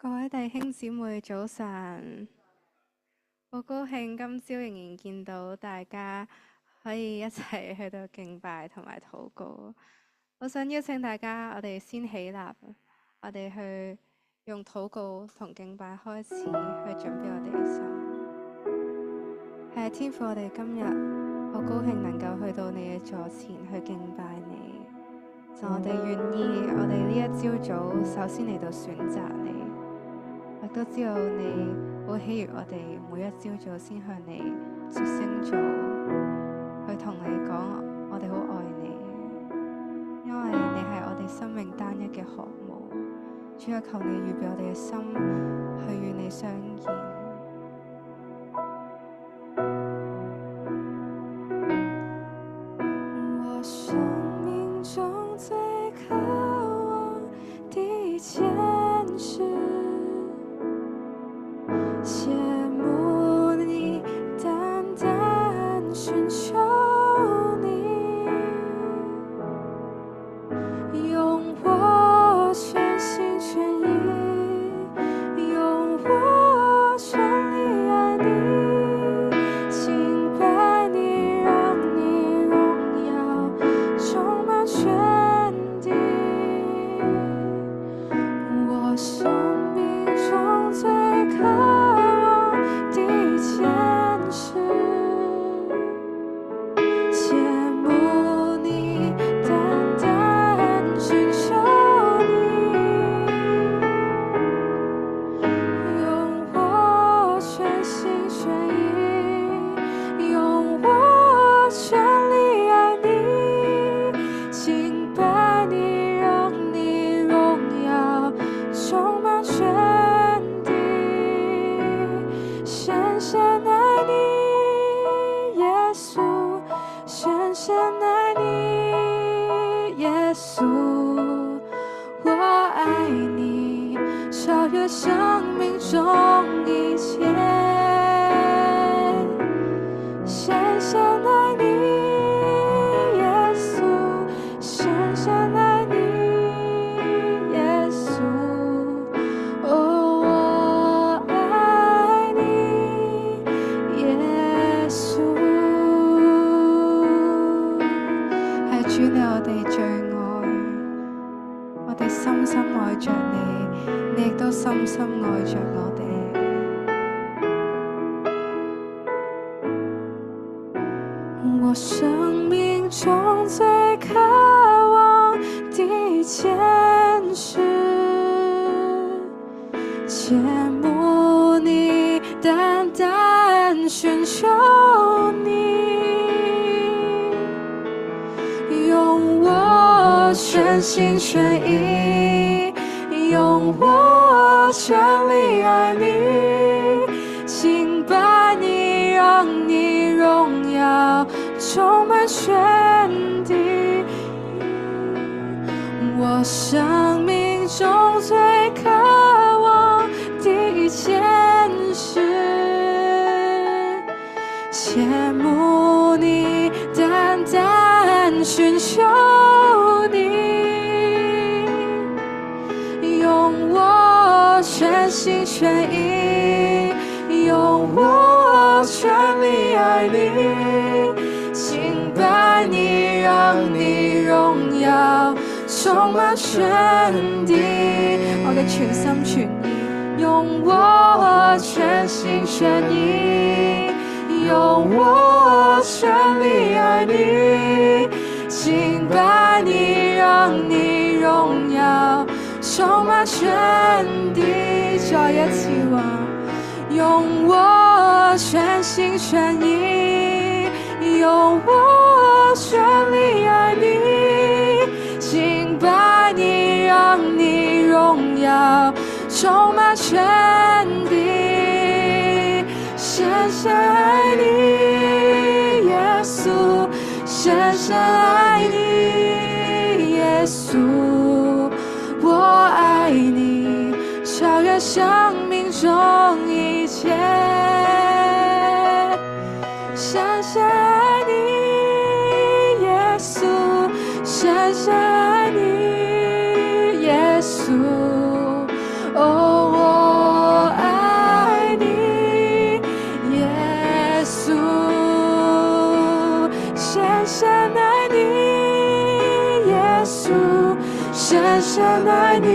各位弟兄姊妹早晨，好高興今朝仍然見到大家可以一齊去到敬拜同埋禱告。我想邀請大家，我哋先起立，我哋去用禱告同敬拜開始，去準備我哋嘅心。係天父，我哋今日好高興能夠去到你嘅座前去敬拜你。就我哋願意，我哋呢一朝早首先嚟到選擇你。我都知道你好喜悅我哋每一朝早先向你說聲早，去同你講我哋好愛你，因為你係我哋生命單一嘅渴慕。主啊，求你預備我哋嘅心去與你相見。我生命中最渴望的一件事，羡慕你，單單尋求你，用我全心全意，用我全力愛你，敬拜你，讓你榮耀充滿全地。我生命中最渴望的一件事，羨慕你，單單尋求你，用我全心全意，用我全力愛你，敬拜你，讓你榮耀充滿全地，深深愛你，耶穌，深深愛你，耶穌，我愛你，超越生命中一切，深深愛你，耶穌，深深愛你，耶穌，哦，我愛你，耶穌。係主，你我哋最愛，我哋深深愛着你，你亦都深深愛着我哋。我生命中最渴望的一件事，羨慕你，單單尋求你，用我全心全意，用我全力愛你，敬拜你，讓你榮耀充滿全地。我生命中最渴望的一件事，羨慕你，單單尋求你，用我全心全意，用我全力愛你，敬拜你，讓你榮耀充滿全地。我嘅全心全意，用我全心全意，用我全力愛你，敬拜你，讓你榮耀充滿全地。再一次話，用我全心全意，用我全力愛你，敬拜你，讓你榮耀充滿全地，深深愛你，耶穌，深深愛你，耶穌，我愛你，超越生命中一切，深深愛你，耶穌，深深愛你，耶穌，哦，我深深爱你，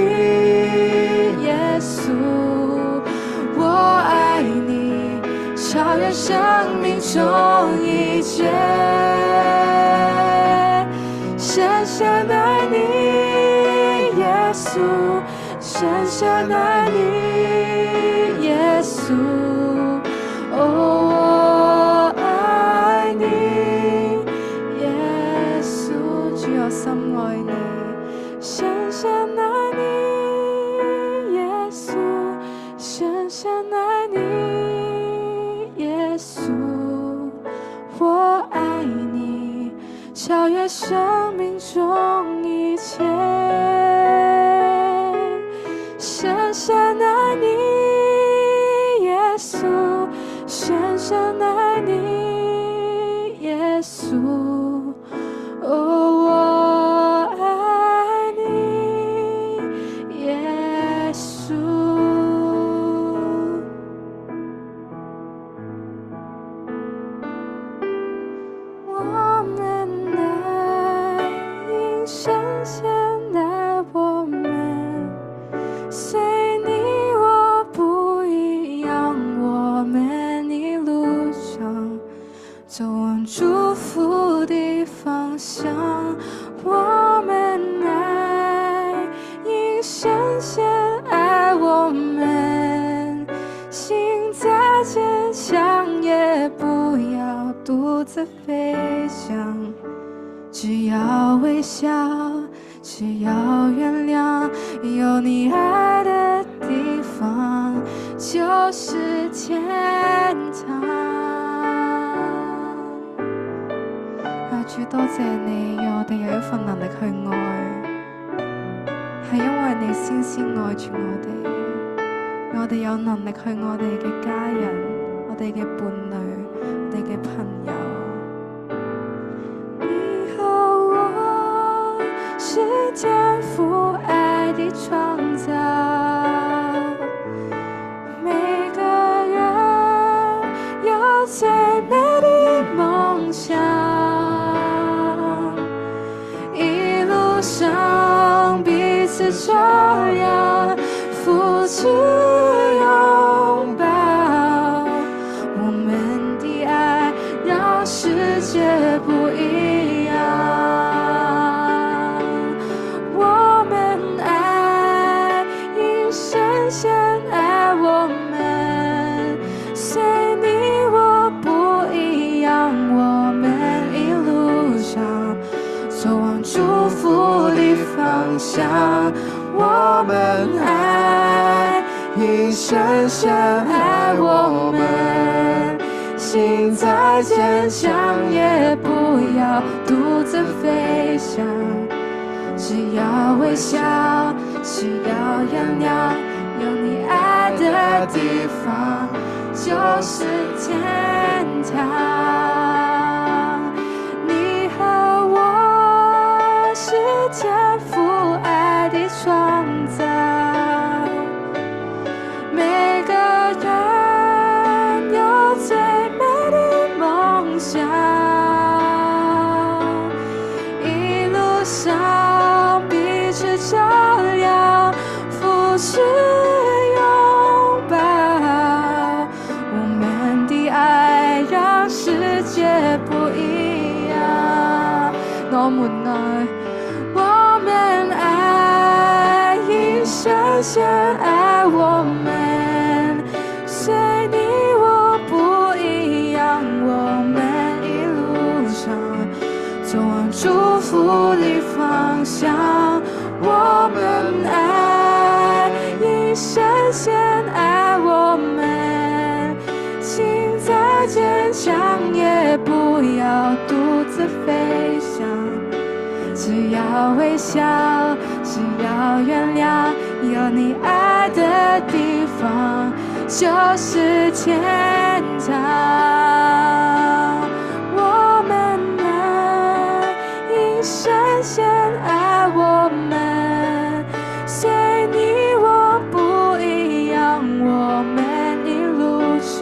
耶稣，我爱你，超越生命中一切。深深爱你，耶稣，深深爱你，耶稣，哦，我爱你，耶稣，主我深愛你，深深愛你，耶穌，深深愛你，耶穌，我愛你，超越生命中一切。深深愛你，耶穌，深深愛你，耶穌，哦，我愛你，耶穌。我們愛因深深愛我們，隨你我不一樣，我們一路上走往祝福的方向。我們愛因深深愛我們，心再堅強也不要獨自飛翔，只要微笑，只要原諒，有你愛的地方就是天堂。主多謝你，讓我哋有一份能力去愛，係因為你先愛住我哋，讓我哋有能力去愛我哋嘅家人、我哋嘅伴侶、我哋嘅朋友。你和我是天父愛的創造，每個人有最美的夢想，一路上彼此照亮，付出擁抱，我們的愛讓世界不一樣。我們愛因深深愛我們，隨你我不一樣，我們一路上走往祝福的方向。我們愛因深深愛我們，心再堅強也不要獨自飛翔，只要微笑，只要原諒，有你愛的地方就是天堂。你和我是天父愛的創造，每個人有最美的夢想，一路上彼此照亮，付出擁抱，我們的愛讓世界不一樣。我們愛因深深愛我們，隨你我不一樣，我們一路上走往祝福的方向。我們愛因深深愛我們，心再堅強也不要獨自飛翔，只要微笑，只要原諒，有你愛的地方就是天堂。我們愛因深深愛我們，隨你我不一樣，我們一路上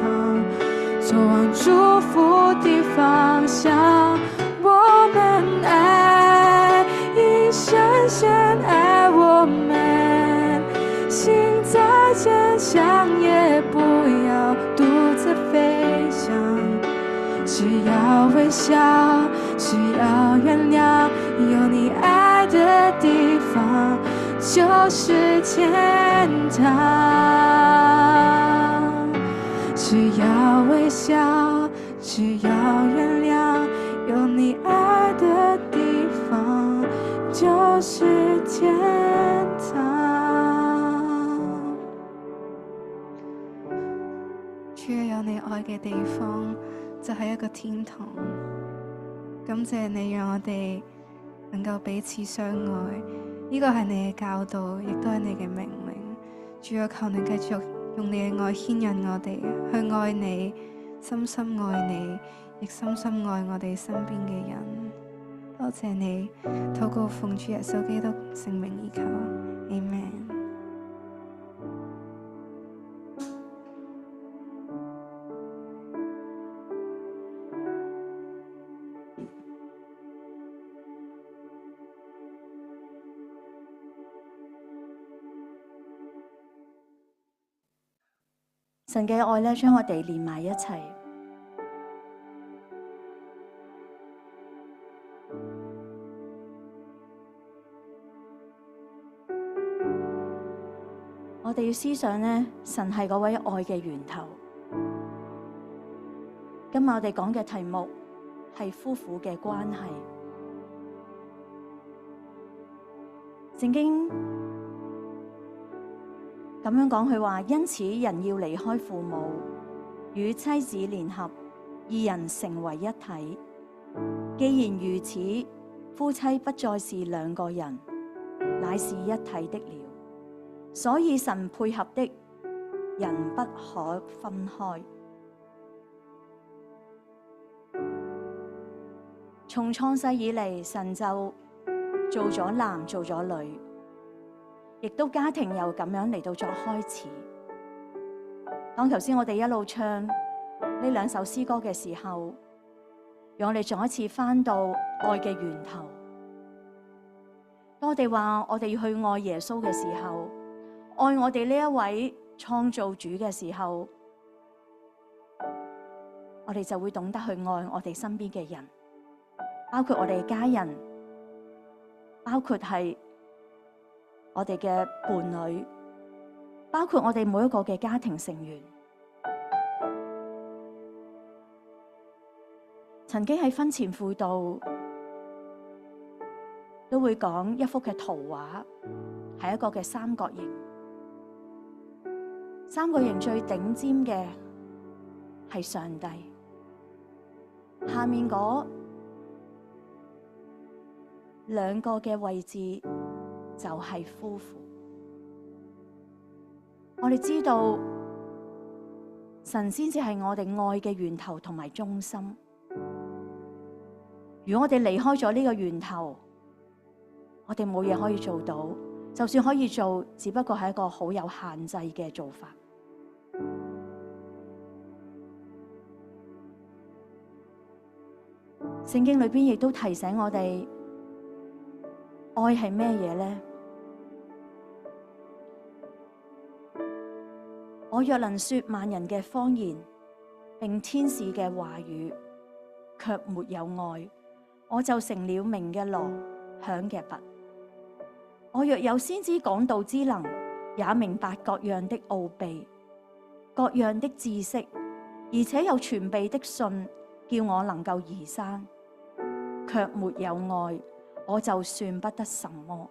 走往祝福的方向。我們愛因深深愛間想也不要獨自飛翔，只要微笑，只要原諒，有你愛的地方就是天堂。只要微笑，只要原諒，有你愛的地方就是天堂。主啊，有你愛嘅地方就係一個天堂。感謝你讓我哋能夠彼此相愛，呢個係你嘅教導，亦都係你嘅命令。主啊，求你繼續用你嘅愛牽引我哋去愛你，深深愛你，亦深深愛我哋身邊嘅人。多謝你，禱告奉主耶穌基督聖名而求 ，Amen。神嘅愛咧，將我哋連埋一齊。我哋要思想咧，神係嗰位愛嘅源頭。今日我哋講嘅題目係夫婦嘅關係。聖經咁樣講，佢話：因此人要離開父母，與妻子聯合，二人成為一體。既然如此，夫妻不再是兩個人，乃是一體的了。所以神配合的，人不可分開。從創世以嚟，神就做咗男，做咗女。亦都家庭又咁樣嚟到作開始。當頭先我哋一路唱呢兩首詩歌嘅時候，讓我哋再一次返到愛嘅源頭。當我哋話我哋要去愛耶穌嘅時候，愛我哋呢一位創造主嘅時候，我哋就會懂得去愛我哋身邊嘅人，包括我哋家人，包括係我哋嘅伴侶，包括我哋每一個嘅家庭成員。曾經喺婚前輔導都會講一幅嘅圖畫，係一個嘅三角形。三角形最頂尖嘅係上帝，下面嗰兩個嘅位置就係夫婦。我哋知道神先至係我哋愛嘅源頭同埋中心。如果我哋離開咗呢個源頭，我哋冇嘢可以做到，就算可以做，只不過係一個好有限制嘅做法。聖經裏邊亦都提醒我哋，愛係咩嘢呢？我若能說萬人嘅方言，並天使嘅話語，卻沒有愛，我就成了鳴嘅鑼，響嘅鈸。我若有先知講道之能，也明白各樣的奧秘，各樣的知識，而且有全備的信，叫我能夠移山，卻沒有愛，我就算不得什麼。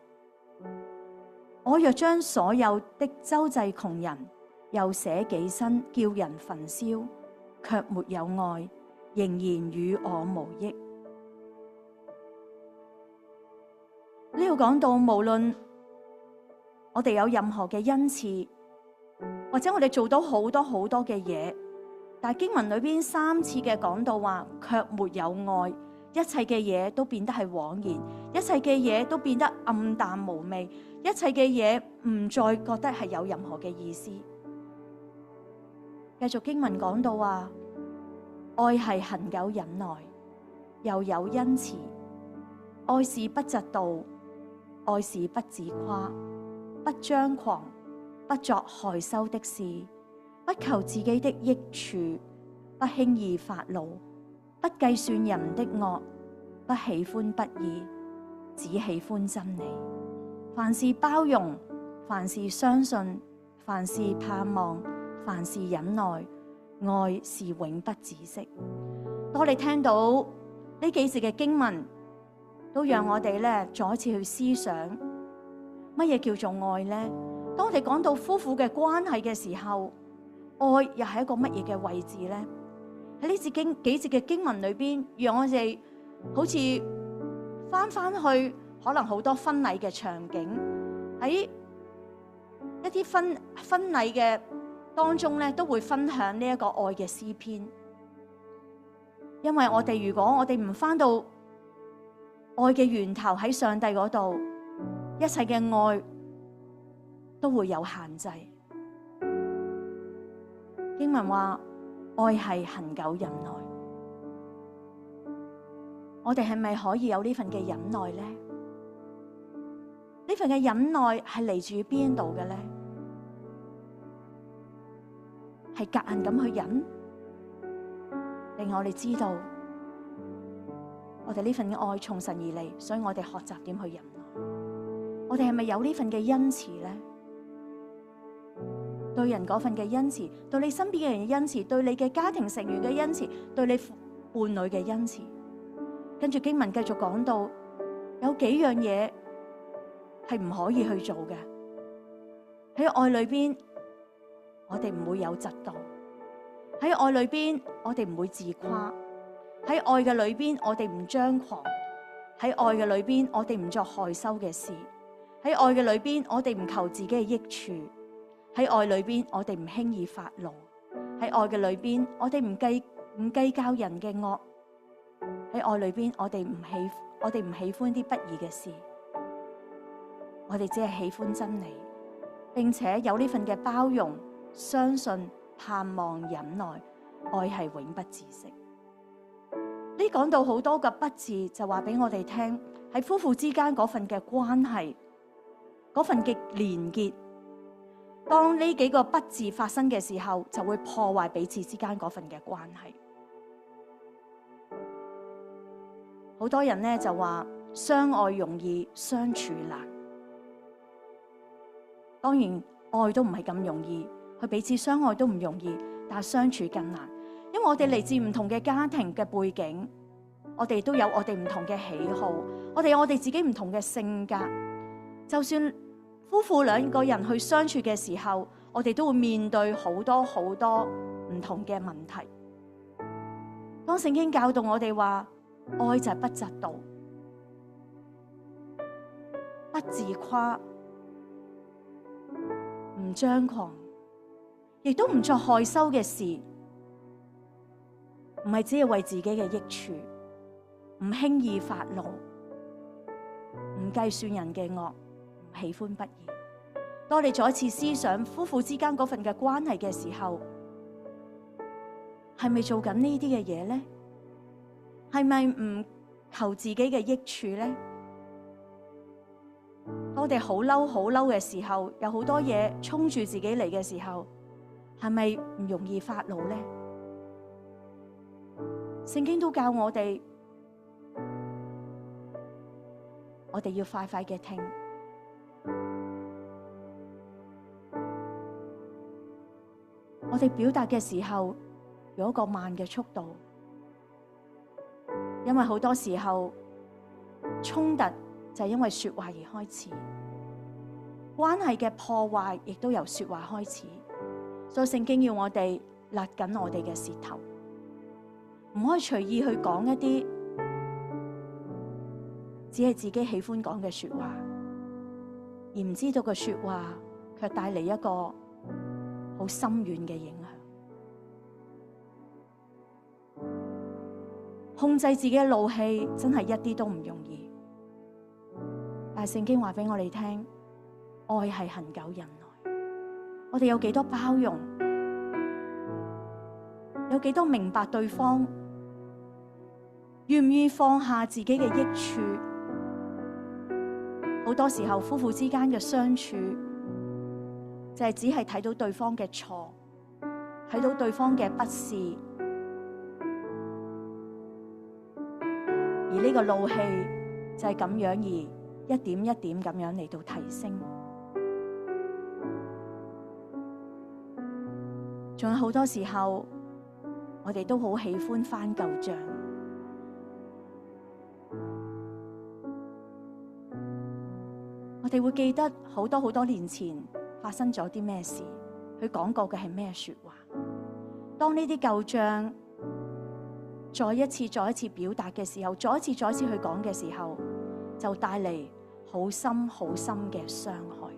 我若將所有的周濟窮人，又捨己身叫人焚燒，卻沒有愛，仍然與我無益。呢度講到，無論我哋有任何嘅恩賜，或者我哋做到好多好多嘅嘢，但係經文裏邊3次嘅講到話，卻沒有愛，一切嘅嘢都變得係枉然，一切嘅嘢都變得暗淡無味，一切嘅嘢唔再覺得係有任何嘅意思。繼續經文講到話，愛係恆久忍耐，又有恩慈，愛是不嫉妒，愛是不自誇，不張狂，不作害羞的事，不求自己的益處，不輕易發怒，不計算人的惡，不喜歡不義，只喜歡真理。凡事包容，凡事相信，凡事盼望，凡事忍耐，愛是永不止息。當我哋聽到呢幾節嘅經文，都讓我哋咧再一次去思想乜嘢叫做愛呢？當我哋講到夫婦嘅關係嘅時候，愛又係一個乜嘢嘅位置呢？喺呢幾節嘅經文裏邊，讓我哋好似翻去可能好多婚禮嘅場景，喺一啲婚禮嘅當中咧，都會分享呢一個愛嘅詩篇。因為如果我哋唔翻到愛嘅源頭喺上帝嗰度，一切嘅愛都會有限制。經文話愛係恆久忍耐，我哋係咪可以有呢份嘅忍耐呢？呢份嘅忍耐係嚟自於邊度嘅呢？係夾硬咁去忍，令我哋知道我哋呢份嘅愛從神而嚟，所以我哋學習點去忍耐。我哋係咪有呢份嘅恩慈呢？對人嗰份嘅恩慈，對你身邊嘅人嘅恩慈，對你嘅家庭成員嘅恩慈，對你伴侶嘅恩慈。跟住經文繼續講到，有幾樣嘢係唔可以去做嘅。喺愛裏邊，我哋唔會有嫉妒；喺愛裏邊，我哋唔會自誇；喺愛嘅裏邊，我哋唔張狂；喺愛嘅裏邊，我哋唔作害羞嘅事；喺愛嘅裏邊，我哋唔求自己嘅益處；喺愛裏邊，我哋唔輕易發怒；喺愛嘅裏邊，我哋唔計較人嘅惡；喺愛裏邊，我哋唔喜歡啲不義嘅事。我哋只係喜歡真理，並且有呢份嘅包容、相信、盼望、忍耐，愛係永不止息。呢講到好多嘅不字，就話俾我哋聽，喺夫婦之間嗰份嘅關係，嗰份嘅連結。當呢幾個不字發生嘅時候，就會破壞彼此之間嗰份嘅關係。好多人呢就話相愛容易，相處難。當然愛都唔係咁容易，去彼此相愛都唔容易，但係相處更難。因為我哋嚟自唔同嘅家庭嘅背景，我哋都有我哋唔同嘅喜好，我哋有我哋自己唔同嘅性格。就算夫婦兩個人去相處嘅時候，我哋都會面對好多唔同嘅問題。當聖經教導我哋話，愛就係不嫉妒、不自誇、唔張狂，亦都唔作害羞嘅事，唔係只係為自己嘅益處，唔輕易發怒，唔計算人嘅惡，唔喜歡不義。當你再一次思想夫婦之間嗰份嘅關係嘅時候，係咪做緊呢啲嘅嘢呢？係咪唔求自己嘅益處呢？當我哋好嬲嘅時候，有好多嘢衝住自己嚟嘅時候，係咪唔容易發怒呢？聖經都教我哋要快快嘅聽，我哋表達嘅時候有一個慢嘅速度，因為好多時候衝突就係因為說話而開始，關係嘅破壞亦都由說話開始。所以聖經要我哋勒緊我哋嘅舌頭，唔可以隨意去講一啲只係自己喜歡講嘅說話，而唔知道個說話卻帶嚟一個好深遠嘅影響。控制自己嘅怒氣真係一啲都唔容易，但係聖經話俾我哋聽，愛係恆久忍耐。我哋有幾多包容，有幾多明白對方，願唔願意放下自己嘅益處？好多時候夫婦之間嘅相處就係只係睇到對方嘅錯，睇到對方嘅不是，而呢個怒氣就係咁樣而一點一點咁樣嚟到提升。仲有好多時候，我哋都好喜歡翻舊賬。我哋會記得好多年前發生咗啲咩事，佢講過嘅係咩說話。當呢啲舊賬再一次表達嘅時候，再一次去講嘅時候，就帶嚟好深嘅傷害。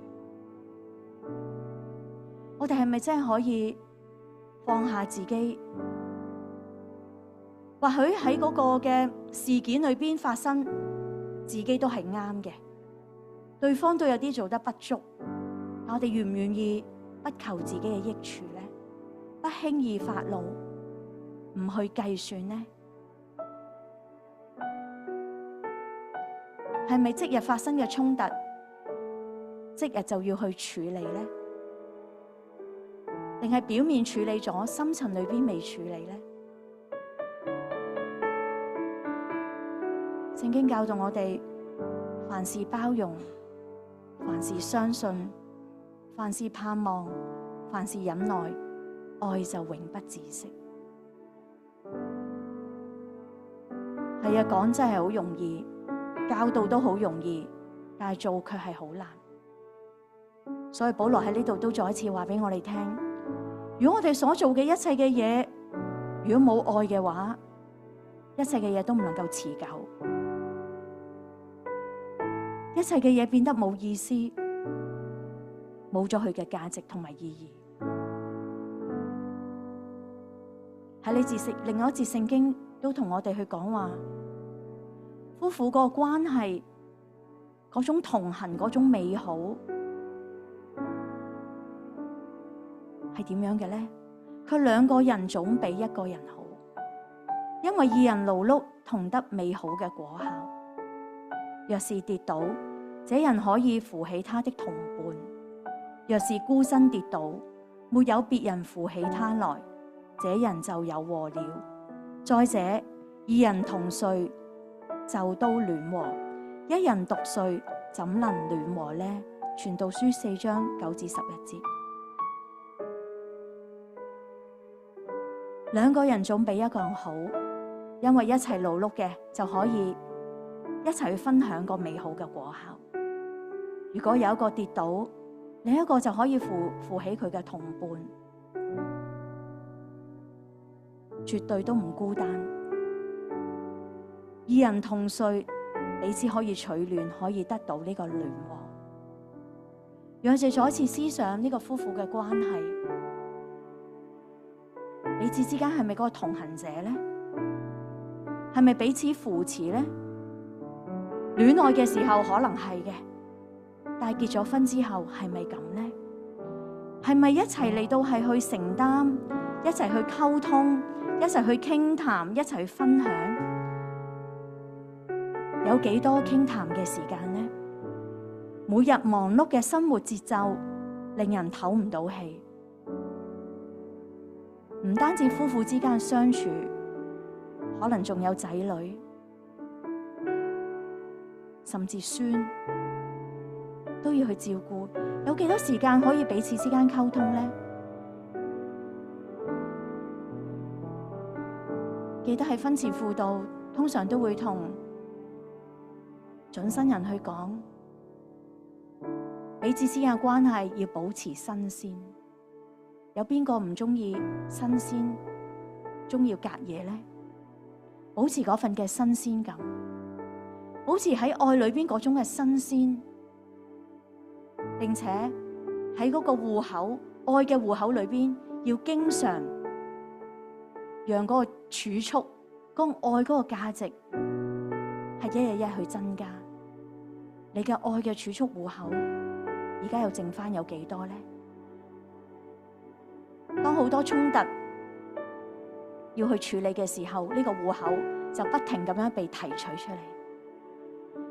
我哋係咪真係可以放下自己？或許喺嗰個嘅事件裏邊發生，自己都係啱嘅，對方都有啲做得不足，但我哋願唔願意不求自己嘅益處呢？不輕易發怒，唔去計算呢？係咪即日發生嘅衝突，即日就要去處理呢？定係表面處理咗，深層裏邊未處理呢？聖經教導我哋，凡事包容，凡事相信，凡事盼望，凡事忍耐，愛就永不止息。係啊，講真係好容易，教導都好容易，但係做卻係好難。所以保羅喺呢度都再一次話俾我哋聽，如果我哋所做嘅一切嘅嘢，如果冇愛嘅話，一切嘅嘢都唔能夠持久，一切嘅嘢變得冇意思，冇咗佢嘅價值同埋意義。喺呢節另外一節聖經都同我哋去講話，夫婦個關係嗰種同行嗰種美好係點樣嘅咧？佢兩個人總比一個人好，因為二人勞碌同得美好嘅果效。若是跌倒，這人可以扶起他的同伴；若是孤身跌倒，沒有別人扶起他來，這人就有禍了。再者，二人同睡就都暖和，一人獨睡怎能暖和呢？傳道書4章9至11節。兩個人總比一個人好，因為一齊勞碌嘅就可以一齊去分享個美好嘅果效。如果有一個跌倒，另一個就可以扶起佢嘅同伴，絕對都唔孤單。二人同睡，彼此可以取暖，可以得到呢個暖和。讓我哋再一次思想呢個夫婦嘅關係，彼此之間係咪嗰個同行者呢？係咪彼此扶持呢？戀愛嘅時候可能係嘅，但係結咗婚之後係咪咁呢？係咪一齊嚟到係去承擔，一齊去溝通，一齊去傾談，一齊去分享？有幾多傾談嘅時間呢？每日忙碌嘅生活節奏令人唞唔到氣。唔單止夫婦之間相處，可能仲有仔女，甚至孫都要去照顧。有幾多時間可以彼此之間溝通呢？記得喺婚前輔導，通常都會同準新人去講，彼此之間嘅關係要保持新鮮。有邊個唔中意新鮮，中意隔夜呢？保持嗰份嘅新鮮感，保持喺愛裏邊嗰種嘅新鮮，並且喺嗰個戶口愛嘅戶口裏邊，要經常讓嗰個儲蓄、嗰個愛嗰個價值係一日一去增加。你嘅愛嘅儲蓄戶口而家又剩翻有幾多呢？當好多衝突要去處理嘅時候，呢個戶口就不停咁樣被提取出嚟。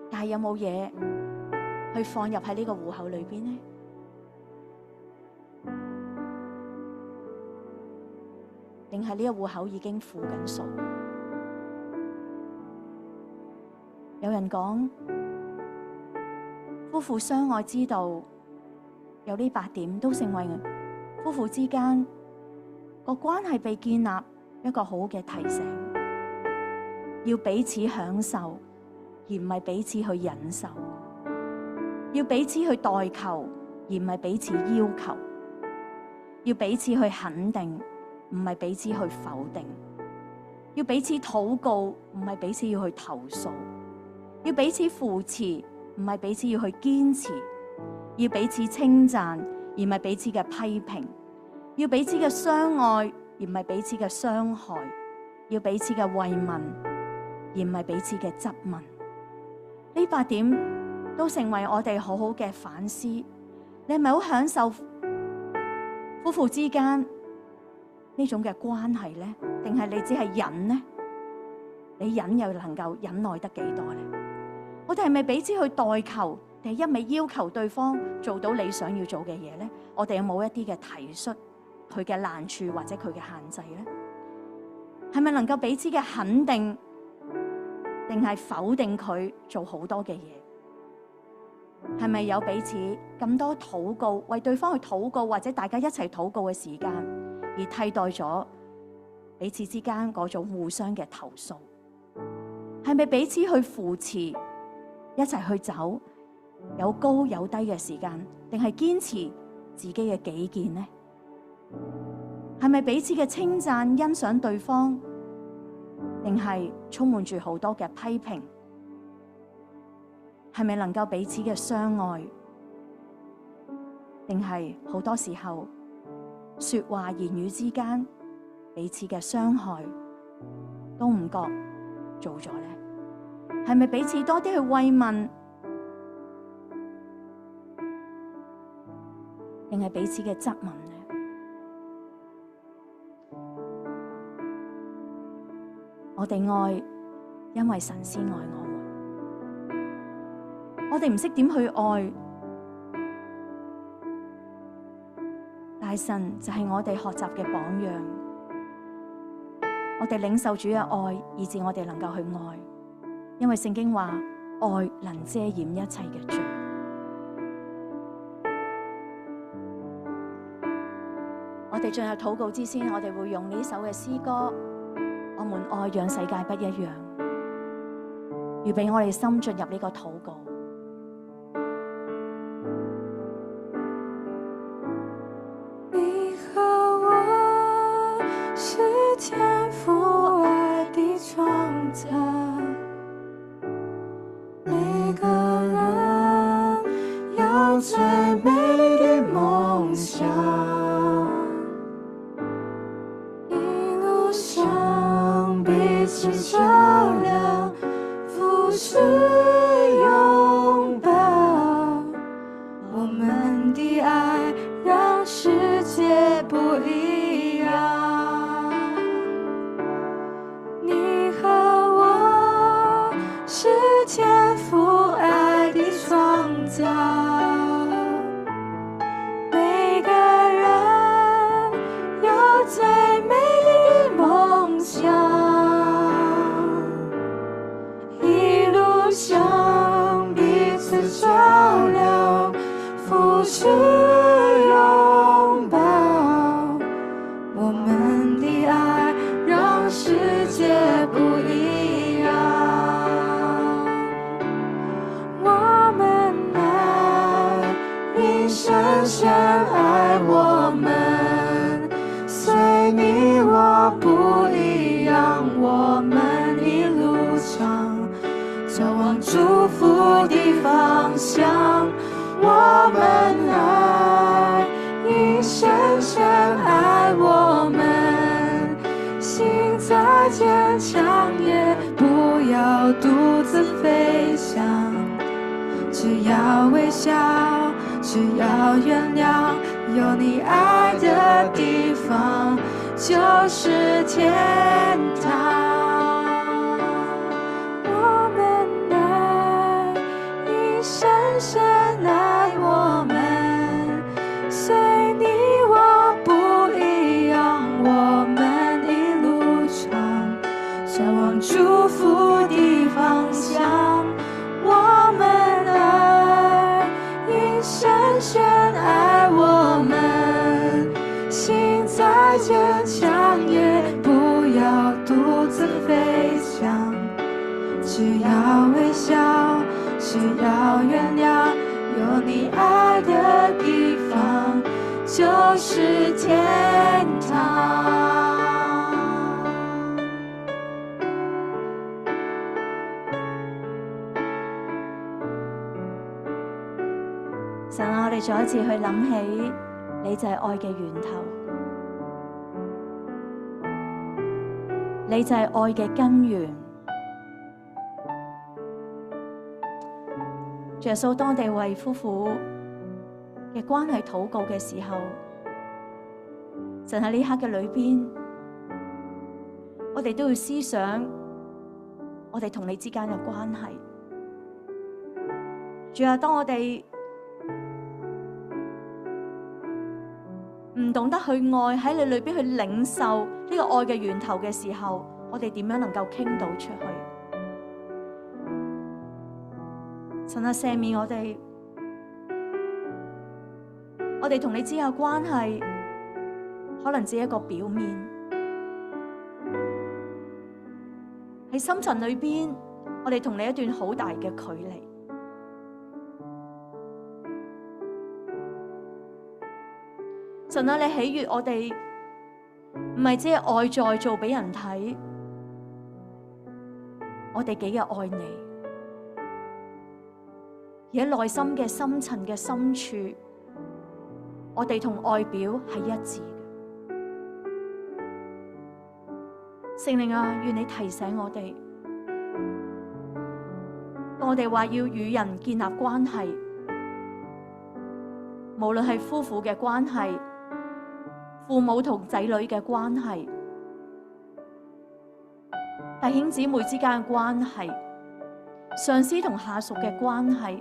但係有冇嘢去放入喺呢個戶口裏邊呢？定係呢個戶口已經付緊數？有人講，夫婦相愛之道有呢8點，都成為夫婦之間個關係被建立一個好嘅提醒，要彼此享受，而唔係彼此去忍受；要彼此去代求，而唔係彼此要求；要彼此去肯定，唔係彼此去否定；要彼此禱告，唔係彼此要去投訴；要彼此扶持，唔係彼此要去堅持；要彼此稱讚，而唔係彼此嘅批評；要彼此嘅相愛，而唔係彼此嘅傷害；要彼此嘅慰問，而唔係彼此嘅質問。呢8點都成為我哋好好嘅反思。你係咪好享受夫婦之間呢種嘅關係呢？定係你只係忍呢？你忍又能夠忍耐得幾多呢？我哋係咪彼此去代求，定係一味要求對方做到你想要做嘅嘢呢？我哋有冇一啲嘅體恤佢嘅難處或者佢嘅限制呢？係咪能夠彼此嘅肯定，定係否定佢做好多嘅嘢？係咪有彼此咁多禱告，為對方去禱告，或者大家一齊禱告嘅時間，而替代咗彼此之間嗰種互相嘅投訴？係咪彼此去扶持，一齊去走有高有低嘅時間，定係堅持自己嘅己見呢？係咪彼此嘅稱讚欣賞對方，定係充滿住好多嘅批評？係咪能夠彼此嘅相愛，定係好多時候說話言語之間彼此嘅傷害都唔覺做咗呢？係咪彼此多啲去慰問，定係彼此嘅質問呢？我哋愛，因為神先愛我們。我哋唔識點去愛，但係神就係我哋學習嘅榜樣。我哋領受主嘅愛，以致我哋能夠去愛。因為聖經話，愛能遮掩一切嘅罪。我哋進入禱告之前，我哋會用呢首嘅詩歌，我們愛讓世界不一樣，預備我哋心進入呢個禱告。你和我是天父愛的創造，每個人有最美的夢想，一路上彼此照亮，扶持擁抱，我們的愛讓世界不一樣。你和我是天父愛的創造，每個人有最美麗的夢想，一路上彼此照亮，扶持擁抱，我們的愛讓世界不一樣。我們愛，因深深愛我們，隨你我不一樣，我們一路上走往祝福的方向。我們愛，因深深愛我們，心再堅強也不要獨自飛翔，只要微笑，只要原諒，有你愛的地方就是天堂。我們愛，因深深愛我們，隨你我不一樣，我們只要原諒，有你愛的地方就是天堂。神啊，我哋再一次去諗起，你就係愛嘅源頭，你就係愛嘅根源。耶穌，當我哋為夫婦嘅關係禱告嘅時候，神喺呢刻嘅裏邊，我哋都要思想我哋同你之間嘅關係。主啊，當我哋唔懂得去愛，喺你裏邊去領受呢個愛嘅源頭嘅時候，我哋點樣能夠傾到出去？神啊，赦免我哋，我哋同你之間嘅關係可能只係一個表面，喺深層裏邊，我哋同你一段好大嘅距離。神啊，你喜悅我哋，唔係只係外在做俾人睇，我哋幾嘅愛你，而喺內心嘅深層嘅深處，我哋同外表係一致嘅。聖靈啊，願你提醒我哋，當我哋話要與人建立關係，無論係夫婦嘅關係、父母同仔女嘅關係、弟兄姊妹之間嘅關係、上司同下屬嘅關係、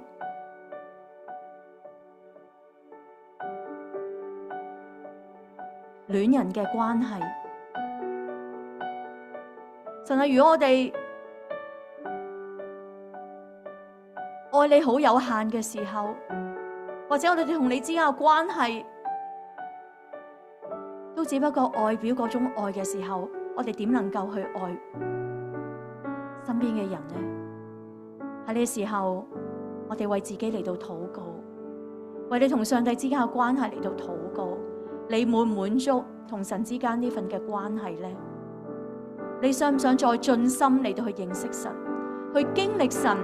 戀人嘅關係。神啊，如果我哋愛你好有限嘅時候，或者我哋同你之間嘅關係都只不過外表嗰種愛嘅時候，我哋點能夠去愛身邊嘅人呢？喺呢個時候，我哋為自己嚟到禱告，為你同上帝之間嘅關係嚟到禱告。你滿唔滿足同神之間呢份嘅關係呢？你想唔想再盡心嚟到去認識神，去經歷神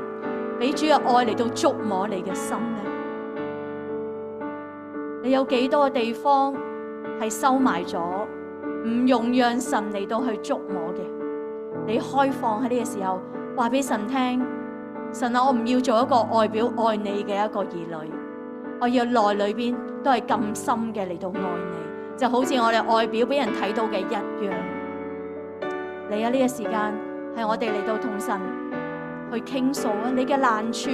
俾主嘅愛嚟到觸摸你嘅心呢？你有幾多嘅地方係收埋咗，唔容讓神嚟到去觸摸嘅？你開放喺呢個時候，話俾神聽：神啊，我唔要做一個外表愛你嘅一個兒女，我要內裏邊都係咁深嘅嚟到愛你，就好似我哋外表俾人睇到嘅一樣。你啊，呢個時間係我哋嚟到同神去傾訴啊！你嘅難處，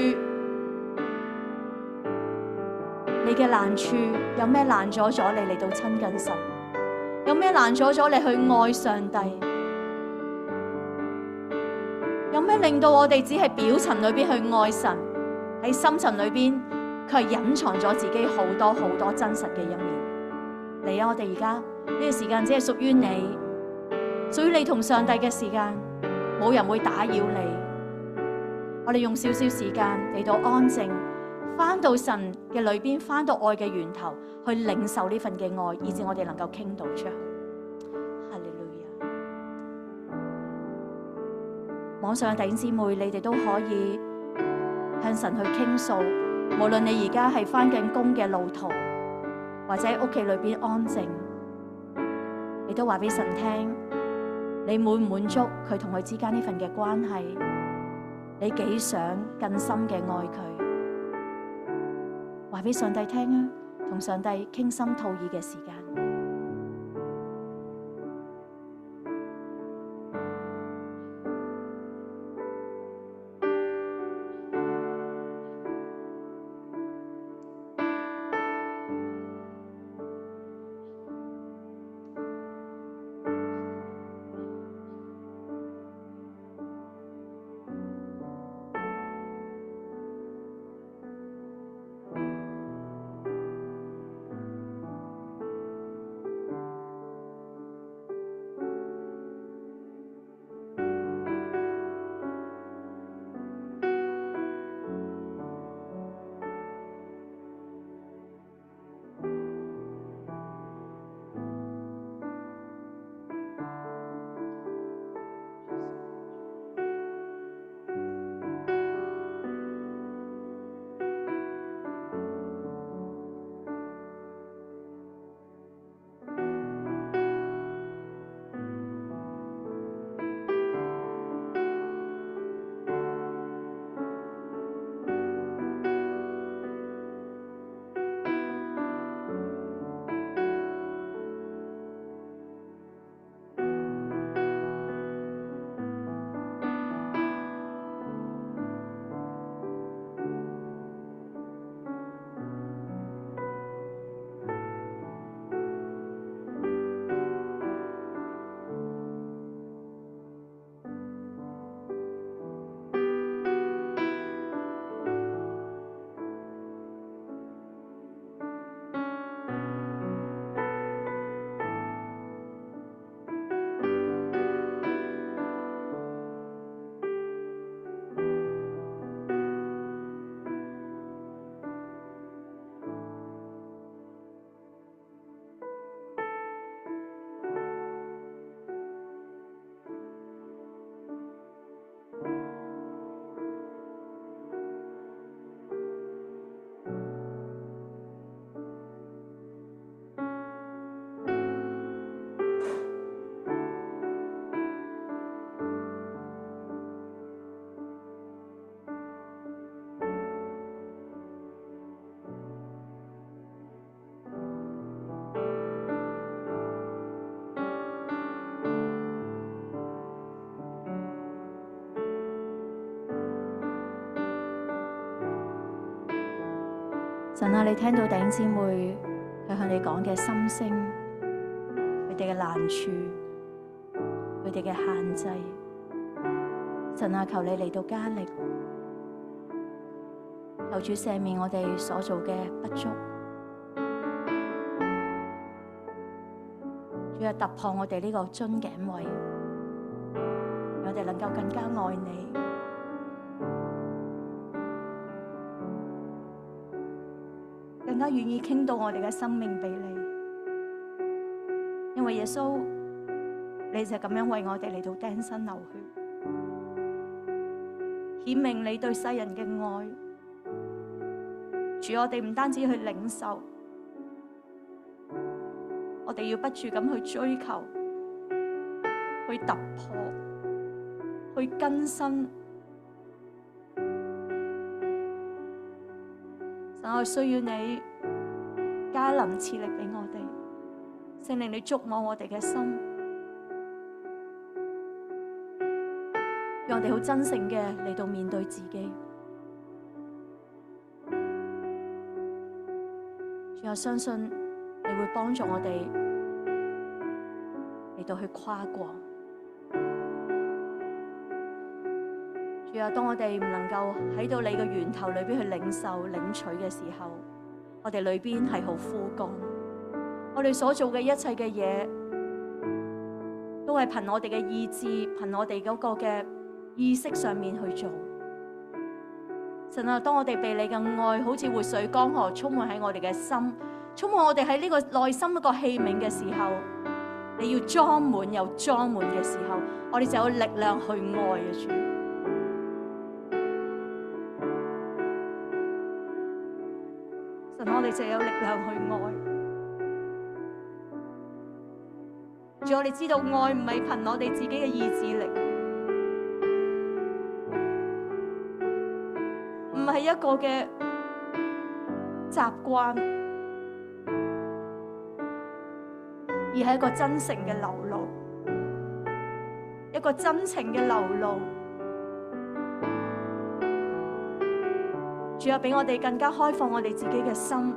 你嘅難處有咩難阻咗你嚟到親近神？有咩難阻咗你去愛上帝？有咩令到我哋只係表層裏邊去愛神，喺深層裏邊佢係隱藏咗自己好多好多真實嘅一面？嚟啊！我哋而家呢個時間只係屬於你，屬於你同上帝嘅時間，冇人會打擾你。我哋用少少時間嚟到安靜，翻到神嘅裏邊，翻到愛嘅源頭，去領受呢份嘅愛，以致我哋能夠傾到出去。哈利路亞！網上嘅弟兄姊妹，你哋都可以向神去傾訴，無論你而家係翻緊工嘅路途，或者喺屋企裏邊安靜，你都話俾神聽，你滿唔滿足佢同佢之間呢份嘅關係？你幾想更深嘅愛佢？話俾上帝聽啊！同上帝傾心吐意嘅時間。神啊，你聽到弟兄姊妹佢向你講嘅心聲，佢哋嘅難處，佢哋嘅限制。神啊，求你嚟到加力，求主赦免我哋所做嘅不足，主啊，突破我哋呢個樽頸位，我哋能夠更加愛你，更加願意傾到我哋嘅生命俾你，因為耶穌你就咁樣為我哋嚟到釘身流血，顯明你對世人嘅愛。主，我哋唔單止去領受，我哋要不住咁去追求，去突破，去更新。神，我需要你加臨賜力俾我哋，聖靈你觸摸我哋嘅心，讓我哋好真誠嘅嚟到面對自己。主，我相信你會幫助我哋嚟到去跨過。主啊，當我哋唔能夠喺到你嘅源頭裏邊去領受領取嘅時候，我哋裏邊係好枯乾。我哋所做嘅一切嘅嘢，都係憑我哋嘅意志，憑我哋嗰個嘅意識上面去做。神啊，當我哋被你嘅愛好似活水江河充滿喺我哋嘅心，充滿我哋喺呢個內心一個器皿嘅時候，你要裝滿又裝滿嘅時候，我哋就有力量去愛啊！主，神，我哋就有力量去愛。主，我哋知道愛唔係憑我哋自己嘅意志力，唔係一個嘅習慣，而係一個真誠嘅流露，一個真情嘅流露。主啊，俾我哋更加開放我哋自己嘅心，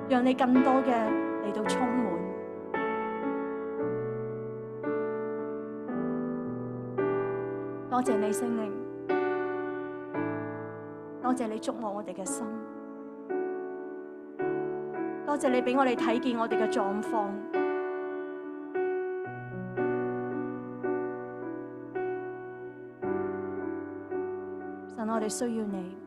讓你更多嘅嚟到充滿。多謝你聖靈，多謝你觸摸我哋嘅心，多謝你俾我哋睇見我哋嘅狀況。神，我哋需要你。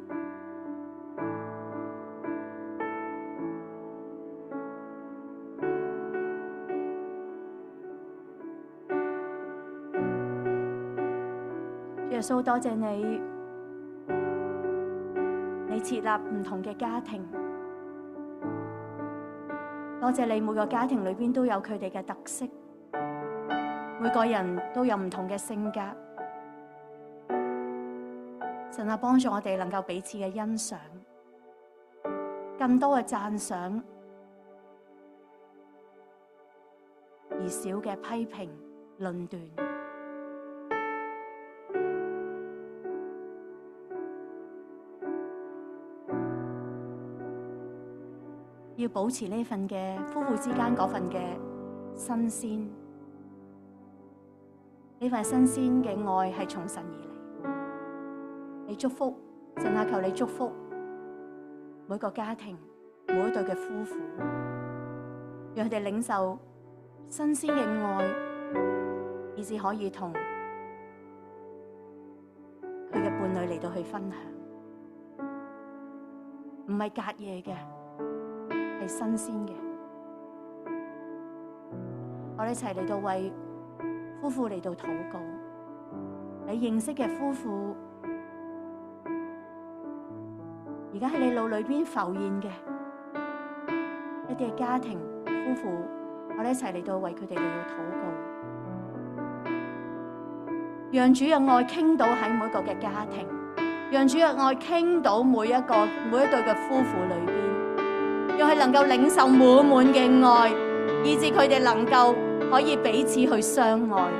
耶穌，多謝你，你設立唔同嘅家庭。多謝你，每個家庭裏邊都有佢哋嘅特色，每個人都有唔同嘅性格。神啊，幫助我哋能夠彼此嘅欣賞，更多嘅讚賞，而少嘅批評論斷。要保持呢份嘅夫婦之間嗰份嘅新鮮，呢份新鮮嘅愛係從神而嚟。你祝福，神啊，求你祝福每個家庭，每一對嘅夫婦，讓佢哋領受新鮮嘅愛，以至可以同佢嘅伴侶嚟到去分享，唔係隔夜嘅，係新鮮嘅。我哋一齊嚟到為夫婦嚟到禱告。你認識嘅夫婦，而家喺你腦裏邊浮現嘅一啲嘅家庭夫婦，我哋一齊嚟到為佢哋嚟到禱告，讓主嘅愛傾倒喺每一個嘅家庭，讓主嘅愛傾倒每一對嘅夫婦裏邊，讓佢能夠領受滿滿嘅愛，以致佢哋能夠可以彼此去相愛。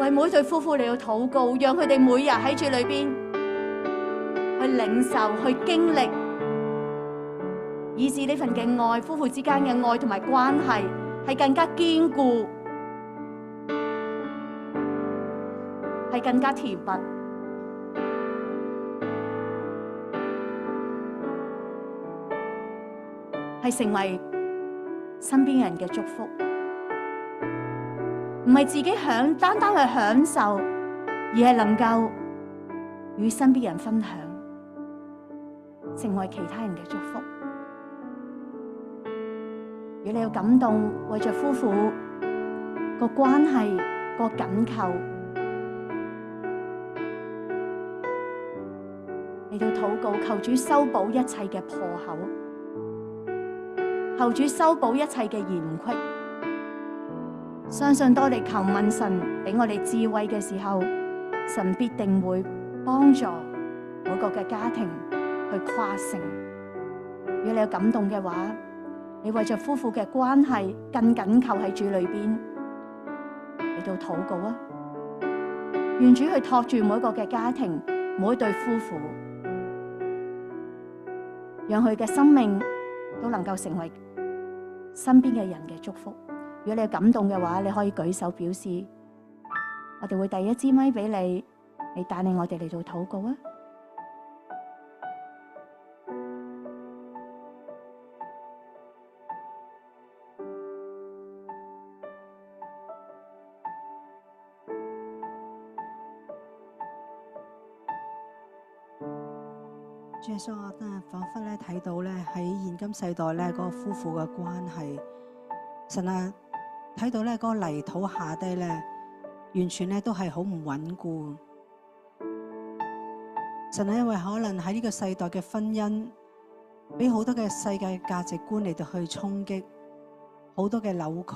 為每對夫婦嚟到禱告，讓佢哋每日喺主裏邊去領受、去經歷，以致呢份嘅愛，夫婦之間嘅愛同埋關係係更加堅固，係更加甜蜜，係成為身邊人嘅祝福，唔係自己單單去享受，而係能夠與身邊人分享，成為其他人嘅祝福。如果你有感動，為着夫婦個關係個緊扣，嚟到禱告，求主修補一切嘅破口，求主修補一切嘅嫌隙。相信當我哋求問神俾我哋智慧嘅時候，神必定會幫助每個嘅家庭去跨城。如果你有感動嘅話，你為着夫婦嘅關係更緊扣喺主裏邊嚟到禱告啊！願主去托住每一個嘅家庭，每一對夫婦，讓佢嘅生命都能夠成為身邊嘅人嘅祝福。如果你有感動嘅話，你可以舉手表示，我哋會遞一支咪俾你，你帶領我哋嚟到禱告啊！主耶穌，我真係彷彿咧睇到咧喺現今世代咧嗰個夫婦嘅關係，神啊，睇到咧嗰個泥土下低咧，完全咧都係好唔穩固。神啊，因為可能喺呢個世代嘅婚姻，俾好多嘅世界價值觀嚟到去衝擊，好多嘅扭曲，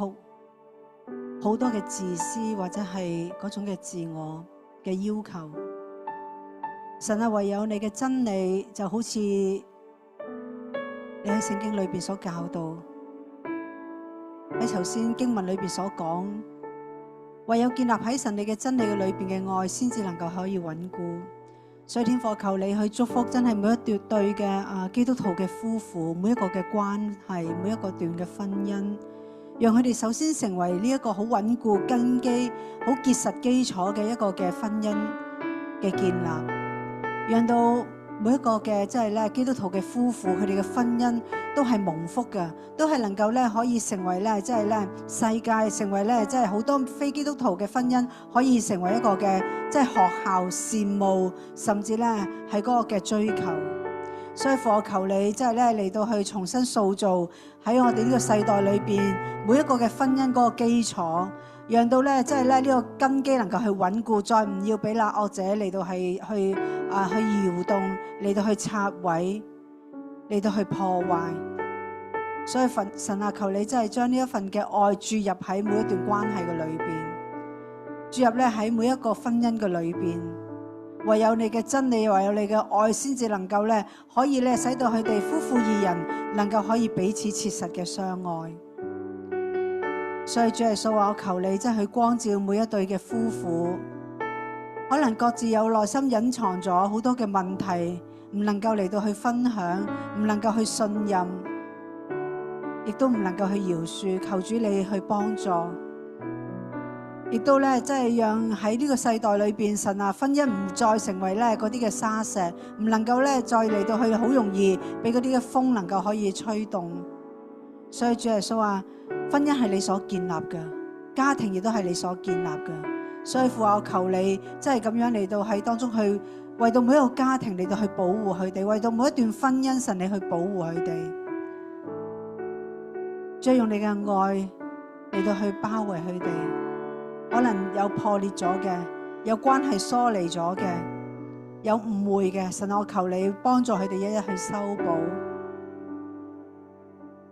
好多嘅自私或者係嗰種嘅自我嘅要求。神啊，唯有你嘅真理就好似你喺聖經裏邊所教導，喺頭先經文裏邊所講，唯有建立喺神你嘅真理嘅裏邊嘅愛，先至能夠可以穩固。所以天父，求你去祝福真係每一對嘅基督徒嘅夫婦，每一個嘅關係，每一個段嘅婚姻，讓佢哋首先成為呢一個好穩固根基、好結實基礎嘅一個嘅婚姻嘅建立。讓到每一個嘅即係咧基督徒嘅夫婦，佢哋嘅婚姻都係蒙福嘅，都係能夠咧可以成為咧即係咧世界，成為咧即係好多非基督徒嘅婚姻可以成為一個嘅即係學校羨慕，甚至咧係嗰個嘅追求。所以父，我求你即係咧嚟到去重新塑造喺我哋呢個世代裏邊每一個嘅婚姻嗰個基礎。讓到咧，即係咧呢個根基能夠去穩固，再唔要俾那惡者嚟到係去搖動，嚟到去拆毀，嚟到去破壞。所以神啊，求你真係將呢一份嘅愛注入喺每一段關係嘅裏邊，注入咧喺每一個婚姻嘅裏邊。唯有你嘅真理，唯有你嘅愛，先至能夠咧可以咧使到佢哋夫婦二人能夠可以彼此切實嘅相愛。所以主耶穌話，我求你真係去光照每一對嘅夫婦，可能各自有內心隱藏咗好多嘅問題，唔能夠嚟到去分享，唔能夠去信任，亦都唔能夠去饒恕。求主你去幫助，亦都咧即係讓喺呢個世代裏邊，神啊，婚姻唔再成為咧嗰啲嘅沙石，唔能夠咧再嚟到去好容易俾嗰啲嘅風能夠可以吹動。所以主耶穌話，婚姻係你所建立嘅，家庭亦都係你所建立嘅。所以父啊，我求你即係咁樣嚟到喺當中去為到每一個家庭嚟到去保護佢哋，為到每一段婚姻，神你去保護佢哋，再用你嘅愛嚟到去包圍佢哋。可能有破裂咗嘅，有關係疏離咗嘅，有誤會嘅，神我求你幫助佢哋一一去修補。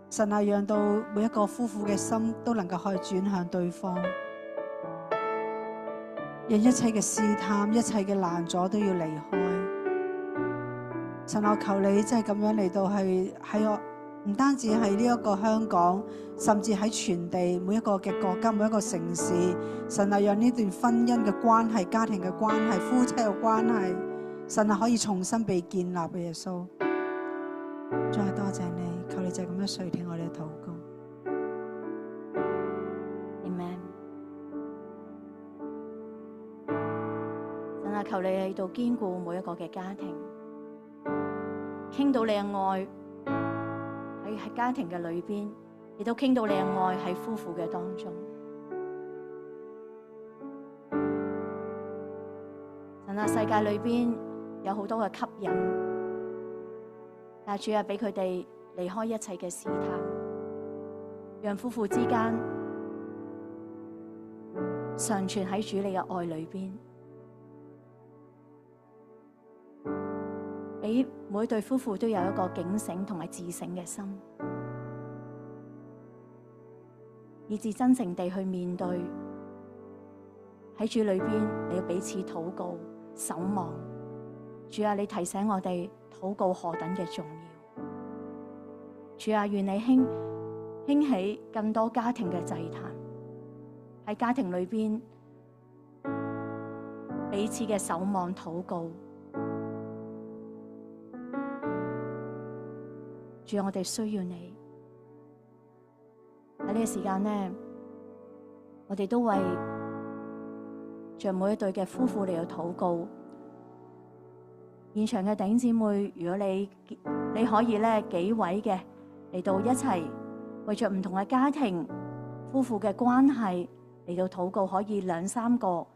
神啊，讓到每一個夫婦嘅心都能夠可以轉向對方，讓一切嘅試探、一切嘅攔阻都要離開。神啊，我求你即係咁樣嚟到係喺我唔單止係呢一個香港，甚至喺全地每一個嘅國家、每一個城市，神啊，讓呢段婚姻嘅關係、家庭嘅關係、夫妻嘅關係，神啊可以重新被建立嘅耶穌。再多謝你，求你就咁樣垂聽我哋嘅禱告。Amen。神啊，求你喺度堅固每一個嘅家庭，傾到你嘅愛喺家庭嘅裏邊，亦都傾到你嘅愛喺夫婦嘅當中。神啊，世界裏邊有好多嘅吸引，但主啊，俾佢哋離開一切嘅試探，讓夫婦之間常存喺主你嘅愛裏邊，俾每對夫婦都有一個警醒同埋自省嘅心，以致真誠地去面對喺主裏邊，你要彼此禱告守望。主啊，你提醒我哋禱告何等嘅重要。主啊，願你興起更多家庭嘅祭壇，喺家庭裏邊彼此嘅守望禱告。主啊，我哋需要你喺呢個時間呢，我哋都為着每一對嘅夫婦嚟到禱告。現場嘅弟兄姊妹，如果你可以咧幾位嘅嚟到一齊為着唔同嘅家庭夫婦嘅關係嚟到禱告，可以2、3個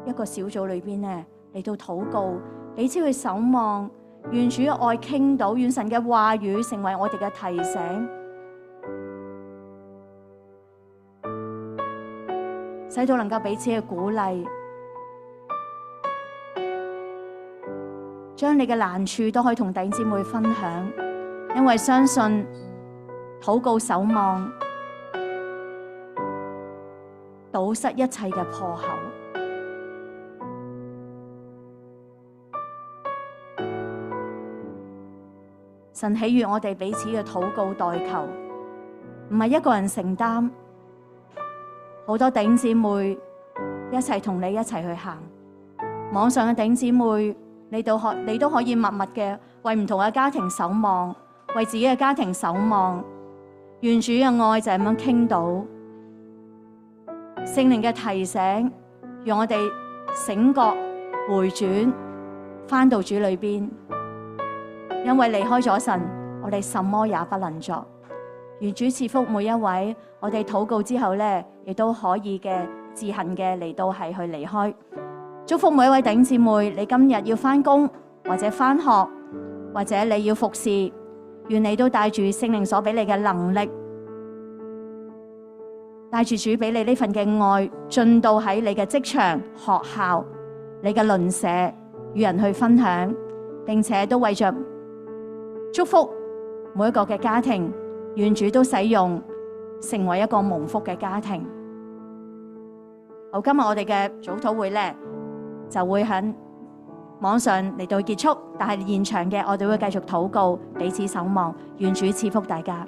一個小組裏邊咧嚟到禱告，彼此去守望，願主嘅愛傾倒，願神嘅話語成為我哋嘅提醒，使到能夠彼此嘅鼓勵，將你嘅難處都可以同弟兄姊妹分享，因為相信禱告守望堵塞一切嘅破口。神喜悅我哋彼此嘅禱告代求，唔係一個人承擔，好多弟兄姊妹一齊同你一齊去行。網上嘅弟兄姊妹，你都可以默默嘅為唔同嘅家庭守望，為自己嘅家庭守望。願主嘅愛就係咁樣傾倒，聖靈嘅提醒，讓我哋醒覺回轉，返到主裏邊。因為離開咗神，我哋什麼也不能作。願主賜福每一位，我哋禱告之後咧，亦都可以嘅自行嘅嚟到係去離開。祝福每一位弟兄姊妹，你今日要返工或者返學，或者你要服侍，願你都帶住聖靈所俾你嘅能力，帶住主俾你呢份嘅愛，進到喺你嘅職場、學校、你嘅鄰舍，與人去分享，並且都為着祝福每一個嘅家庭，願主都使用成為一個蒙福嘅家庭。好，今日我哋嘅早禱會咧就會喺網上嚟到結束，但係現場嘅我哋會繼續禱告，彼此守望，願主賜福大家。